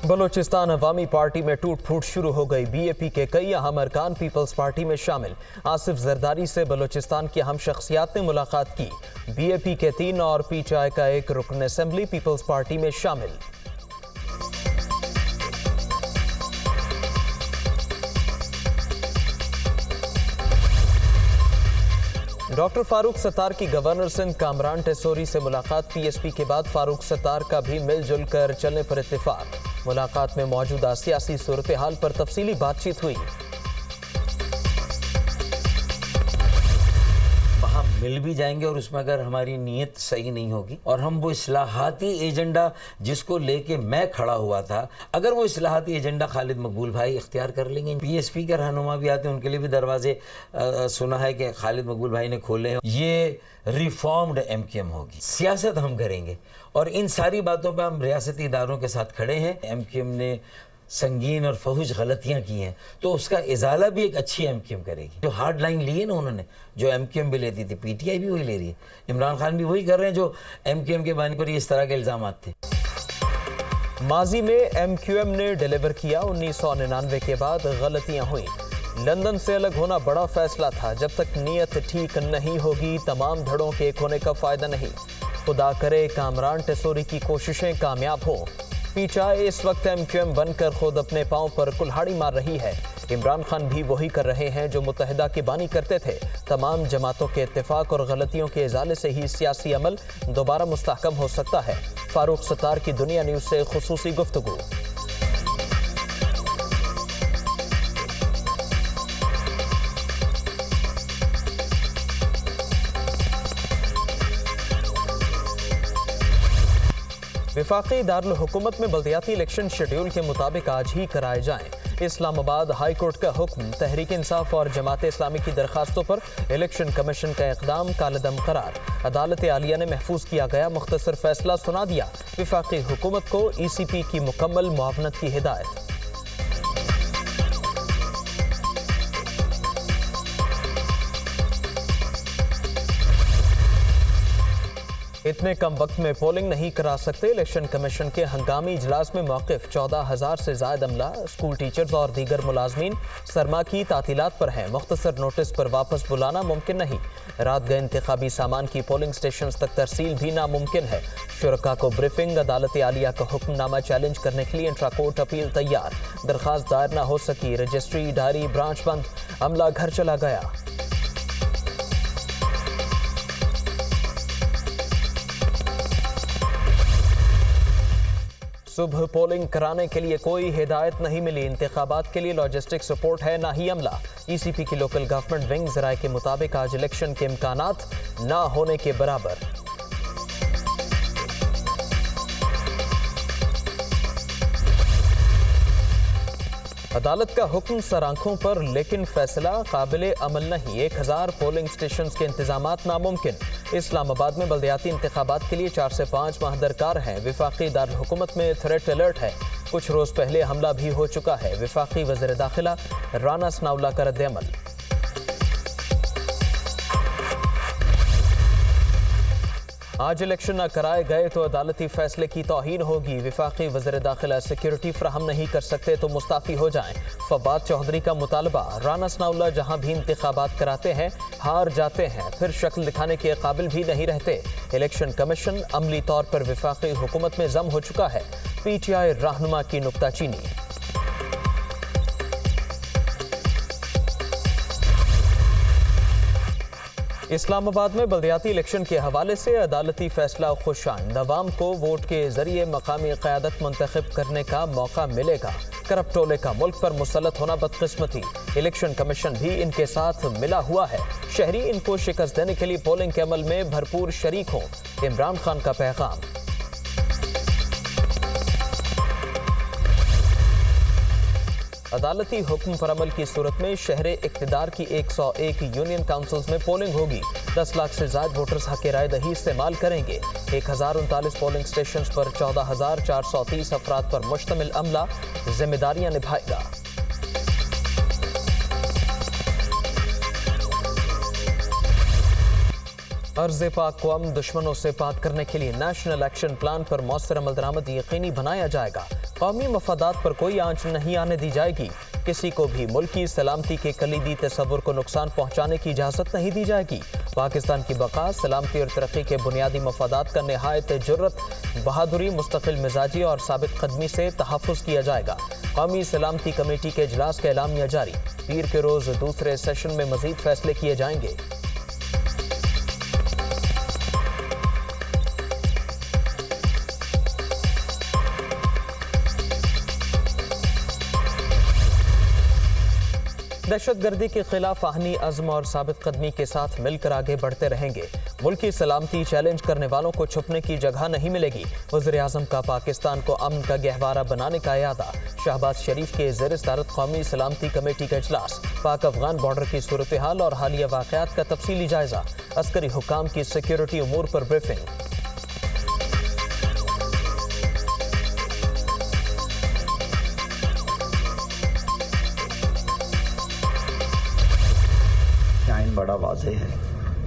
बलूचिस्तान अवामी party में टूट फूट शुरू हो गई। बीएपी के कई अहम अरकान पीपल्स पार्टी में शामिल। आसिफ जरदारी से बलूचिस्तान की अहम शख्सियात ने मुलाकात की। बीएपी के 3 और पीटीआई का एक रुकन असेंबली पीपल्स पार्टी में शामिल। डॉक्टर फारूक सत्तार की गवर्नर सिंध कामरान टेसोरी से मुलाकात। पीएसपी के बाद फारूक सत्तार का भी मिलजुल कर चलने पर इत्तेफाक। मुलाकात में मौजूदा सियासी सूरत हाल पर तफसीली बातचीत हुई। वहाँ मिल भी जाएंगे और उसमें अगर हमारी नीयत सही नहीं होगी और हम वो इस्लाहाती एजेंडा जिसको लेके मैं खड़ा हुआ था, अगर वो इस्लाहाती एजेंडा खालिद मकबूल भाई इख्तियार कर लेंगे, पीएसपी के रहनुमा भी आते हैं, उनके लिए भी दरवाजे सुना है कि खालिद मकबूल भाई ने खोले हैं। ये रिफॉर्म्ड एमक्यूएम होगी, सियासत हम करेंगे और इन सारी बातों पर हम रियासती इदारों के साथ खड़े हैं। एमक्यूएम ने संगीन और फहुश गलतियां की हैं तो उसका इजाला भी एक अच्छी एमक्यूएम करेगी। जो हार्ड लाइन ली है ना उन्होंने, जो एमक्यूएम भी लेती थी, पीटीआई भी वही ले रही है, इमरान खान भी वही कर रहे हैं जो एमक्यूएम के बानी पर इस तरह के इल्जाम थे। माजी में एमक्यूएम ने डिलीवर किया। 1999 के बाद गलतियां हुई। लंदन से अलग होना बड़ा फैसला था। जब तक नीयत ठीक नहीं होगी तमाम धड़ों के एक होने का फायदा नहीं। खुदा करे कामरान टेसोरी की कोशिशें कामयाब हो। पीटीआई इस वक्त एमक्यूएम बनकर खुद अपने पांव पर कुल्हाड़ी मार रही है। इमरान खान भी वही कर रहे हैं जो मुत्तहिदा की बानी करते थे। तमाम जमातों के इत्तेफाक और गलतियों के इजाले से ही सियासी अमल दोबारा मुस्तहकम हो सकता है। फारूक सत्तार की दुनिया न्यूज़ से खुसूसी गुफ्तगू। वफाकी दारुल हुकूमत में बल्दियाती इलेक्शन शेड्यूल के मुताबिक आज ही कराए जाएं। इस्लामाबाद हाई कोर्ट का हुक्म। तहरीक इंसाफ और जमात इस्लामी की दरखास्तों पर इलेक्शन कमीशन का इक़दाम कालदम करार। अदालत आलिया ने महफूज किया गया मुख्तसर फैसला सुना दिया। वफाकी हुकूमत को ECP की मुकम्मल मुआवनत की हिदायत। इतने कम वक्त में पोलिंग नहीं करा सकते। इलेक्शन कमीशन के हंगामी इजलास में मौक़िफ़। 14,000 से ज़ायद अमला, स्कूल टीचर्स और दीगर मुलाजमीन सरमा की तातीलात पर हैं। मुख्तसर नोटिस पर वापस बुलाना मुमकिन नहीं। रात गए इंतखाबी सामान की पोलिंग स्टेशन तक तरसील भी नामुमकिन है। शुरका को ब्रीफिंग। अदालत आलिया का हुक्मनामा चैलेंज करने के लिए इंट्रा कोर्ट अपील तैयार। दरख्वास्त दायर न हो सकी। रजिस्ट्री डायरी ब्रांच बंद। अमला घर चला गया। सुबह पोलिंग कराने के लिए कोई हिदायत नहीं मिली। इंतखाबात के लिए लॉजिस्टिक सपोर्ट है ना ही अमला। ECP की लोकल गवर्नमेंट विंग ज़राए के मुताबिक आज इलेक्शन के इम्कानात ना होने के बराबर। अदालत का हुक्म सर आंखों पर लेकिन फैसला काबिले अमल नहीं। 1000 पोलिंग स्टेशन के इंतजामात नामुमकिन। इस्लामाबाद में बल्दियाती इंतखाबात के लिए 4 से 5 माह दरकार हैं। वफाकी दारुल हुकूमत में थ्रेट अलर्ट है। कुछ रोज पहले हमला भी हो चुका है। वफाकी वज़ीर दाखिला राना सनाउल्लाह का रद्द-ए-अमल। आज इलेक्शन न कराए गए तो अदालती फैसले की तौहीन होगी। वफाकी वज़ीर दाखिला सिक्योरिटी फ्राहम नहीं कर सकते तो मुस्ताफ़ी हो जाएं। फवाद चौधरी का मुतालबा। राना सनाउल्लाह जहां भी इंतखाबात कराते हैं हार जाते हैं, फिर शक्ल दिखाने के काबिल भी नहीं रहते। इलेक्शन कमीशन अमली तौर पर वफाकी हुकूमत में जम हो चुका है। PTI रहनुमा की नुक्ताचीनी। इस्लामाबाद में बल्दियाती इलेक्शन के हवाले से अदालती फैसला खुशाइन। अवाम को वोट के जरिए मकामी क़यादत मुंतखब करने का मौका मिलेगा। करप्ट टोले का मुल्क पर मुसल्लत होना बदकिस्मती। इलेक्शन कमीशन भी इनके साथ मिला हुआ है। शहरी इनको शिकस्त देने के लिए पोलिंग के अमल में भरपूर शरीक हों। इमरान खान का पैगाम। अदालती हुक्म पर अमल की सूरत में शहरे इक़्तिदार की 101 यूनियन काउंसिल्स में पोलिंग होगी। 10 लाख से ज़ायद वोटर्स हक़ राय दही इस्तेमाल करेंगे। 1039 पोलिंग स्टेशन पर 14,430 अफराद पर मुश्तमिल अमला जिम्मेदारियां निभाएगा। अर्ज़ पाक को अमन दुश्मनों से पाक करने के लिए नेशनल एक्शन प्लान पर मौसर अमल दरामद यकीनी बनाया जाएगा। कौमी मफादात पर कोई आंच नहीं आने दी जाएगी। किसी को भी मुल्की सलामती के कलीदी तस्वुर को नुकसान पहुंचाने की इजाज़त नहीं दी जाएगी। पाकिस्तान की बका, सलामती और तरक्की के बुनियादी मफादात का निहायत जुर्रत, बहादुरी, मुस्तकिल मिजाजी और साबित कदमी से तहफ़्फ़ुज़ किया जाएगा। कौमी सलामती कमेटी के इजलास का एलामिया जारी। पीर के रोज़ दूसरे सेशन में मज़ीद फैसले किए जाएंगे। दहशतगर्दी के खिलाफ आहनी अज़्म और साबित कदमी के साथ मिलकर आगे बढ़ते रहेंगे। मुल्की सलामती चैलेंज करने वालों को छुपने की जगह नहीं मिलेगी। वज़ीर-ए-आज़म का पाकिस्तान को अमन का गहवारा बनाने का इरादा। शहबाज शरीफ के ज़ेर सदारत कौमी सलामती कमेटी का इजलास। पाक अफगान बॉर्डर की सूरत हाल और हालिया वाक़यात का तफसीली जायजा। अस्करी हुकाम की सिक्योरिटी उमूर पर ब्रीफिंग। बड़ा वाज़े है।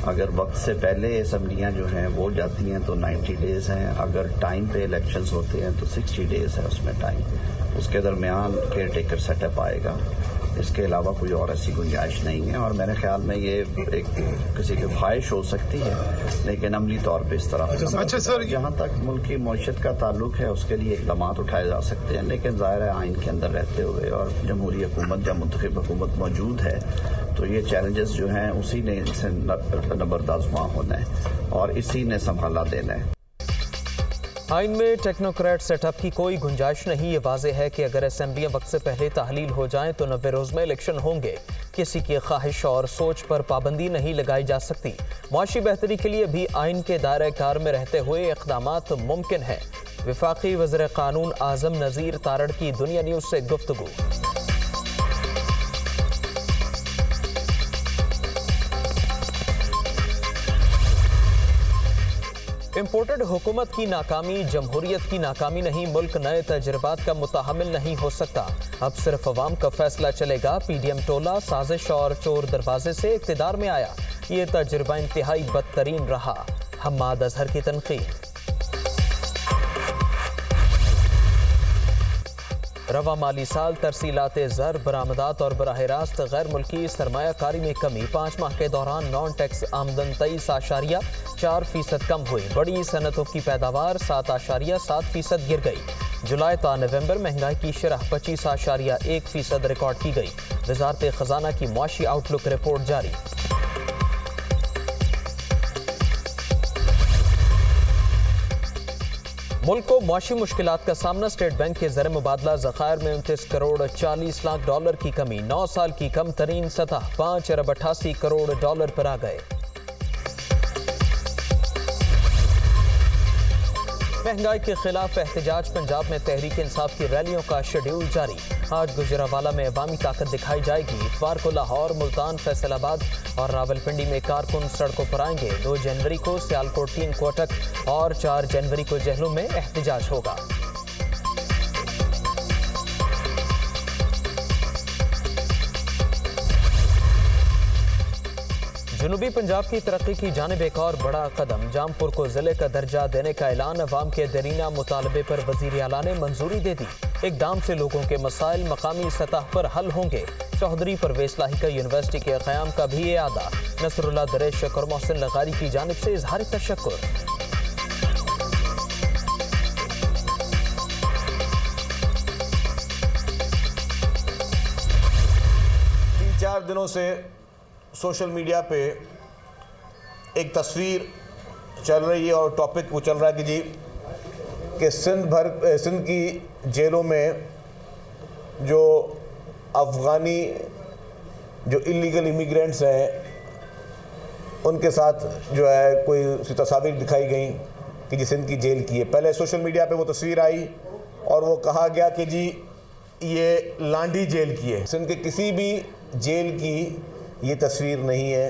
अगर वक्त से पहले असम्बलियाँ जो हैं वो जाती हैं तो 90 डेज़ हैं। अगर टाइम पे इलेक्शंस होते हैं तो 60 डेज़ है उसमें टाइम। उसके दरमियान केयर टेकर सेटअप आएगा। इसके अलावा कोई और ऐसी गुंजाइश नहीं है और मेरे ख्याल में ये एक किसी की ख्वाहिश हो सकती है, लेकिन अमली तौर पे इस तरह अच्छा सर, जहाँ तक मुल्क की मईशत का ताल्लुक है उसके लिए इक़दाम उठाए जा सकते हैं, लेकिन ज़ाहिर है आइन के अंदर रहते हुए और जमहूरी हुकूमत या मुंतखब हुकूमत मौजूद है तो ये चैलेंजेस जो हैं उसी ने इनसे नबरदाज़ होना है और इसी ने संभाला देना है। आइन में टेक्नोक्रेट सेटअप की कोई गुंजाइश नहीं। ये वाज़े है कि अगर असेंबलियाँ वक्त से पहले तहलील हो जाएं तो 90 रोज़ में इलेक्शन होंगे। किसी की ख्वाहिश और सोच पर पाबंदी नहीं लगाई जा सकती। मुआशी बेहतरी के लिए भी आइन के दायरे कार में रहते हुए इक़दामात मुमकिन है। वफाकी वज़ीर क़ानून आज़म नज़ीर तारड़ की दुनिया न्यूज़ से गुफ्तगू। इम्पोर्टेड हुकूमत की नाकामी जमहूरियत की नाकामी नहीं। मुल्क नए तजर्बात का मुतहम्मिल नहीं हो सकता। अब सिर्फ अवाम का फैसला चलेगा। PDM टोला साजिश और चोर दरवाजे से इक़्तिदार में आया। ये तजर्बा इंतहाई बदतरीन रहा। हम्माद अजहर की तनकीद। रवा माली साल तरसीलात ज़र, बरामदात और बराह रास्त गैर मुल्की सरमायाकारी में कमी। 5 माह के दौरान नॉन टैक्स आमदन 23.4% कम हुई। बड़ी सनतों की पैदावार 7.7% गिर गई। जुलाई ता नवंबर महंगाई की शरह 25.1% रिकॉर्ड की गई। वज़ारत ख़जाना की मुआशी आउटलुक रिपोर्ट जारी। मुल्क को मुआशी मुश्किलात का सामना। स्टेट बैंक के ज़र मुबादला ज़खायर में 29 करोड़ 40 लाख डॉलर की कमी। 9 साल की कम तरीन सतह 5 अरब 88 करोड़ डॉलर पर आ गए। महंगाई के खिलाफ एहतजाज। पंजाब में तहरीक इंसाफ की रैलियों का शेड्यूल जारी। आज गुजरावाला में अवामी ताकत दिखाई जाएगी। इतवार को लाहौर, मुल्तान, फैसलाबाद और रावलपिंडी में कारकुन सड़कों पर आएंगे। 2 जनवरी को सियालकोट, 3 कोटक और 4 जनवरी को जहलम में एहतजाज होगा। जनूबी पंजाब की तरक्की की जानिब एक और बड़ा कदम। जामपुर को जिले का दर्जा देने का ऐलान। अवाम के दरीना मुतालबे पर वज़ीर आला ने मंजूरी दे दी। इक़दाम से लोगों के मसाइल मकामी सतह पर हल होंगे। चौधरी परवेज़ लाहिका यूनिवर्सिटी के क़याम का भी इरादा। नसरुल्लाह दरेशक और मोहसिन लगारी की जानिब से इज़हार तशक्कुर। 3-4 दिनों से सोशल मीडिया पे एक तस्वीर चल रही है और टॉपिक वो चल रहा है कि सिंध की जेलों में जो अफ़गानी जो इलीगल इमिग्रेंट्स हैं उनके साथ जो है कोई उसकी तस्वीर दिखाई गई कि जी सिंध की जेल की है। पहले सोशल मीडिया पे वो तस्वीर आई और वो कहा गया कि जी ये लांडी जेल की है। सिंध के किसी भी जेल की ये तस्वीर नहीं है।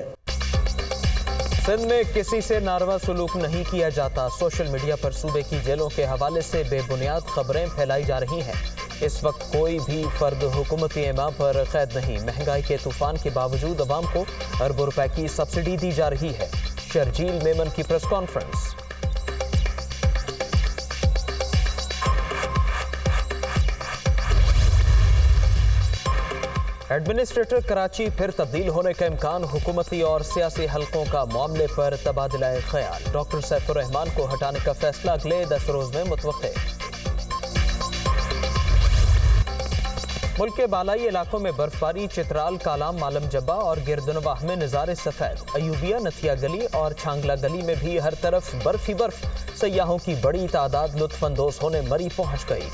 सिंध में किसी से नारवा सलूक नहीं किया जाता। सोशल मीडिया पर सूबे की जेलों के हवाले से बेबुनियाद खबरें फैलाई जा रही हैं। इस वक्त कोई भी फर्द हुकूमती इमाम पर कैद नहीं। महंगाई के तूफान के बावजूद अवाम को अरबों रुपए की सब्सिडी दी जा रही है। शर्जील मेमन की प्रेस कॉन्फ्रेंस। एडमिनिस्ट्रेटर कराची फिर तब्दील होने का इम्कान, हुकूमती और सियासी हलकों का मामले पर तबादला ख्याल। डॉक्टर सैफुर रहमान को हटाने का फैसला अगले 10 रोज में मुतवक्के। मुल्क के बालाई इलाकों में बर्फबारी, चित्राल, कालाम, मालम जब्बा और गिरदनवाह में नज़ारे सफ़ेद। अयूबिया, नथिया गली और छांगला गली में भी हर तरफ बर्फ ही बर्फ। सयाहों की बड़ी तादाद लुत्फ अंदोज होने मरी पहुंच गई।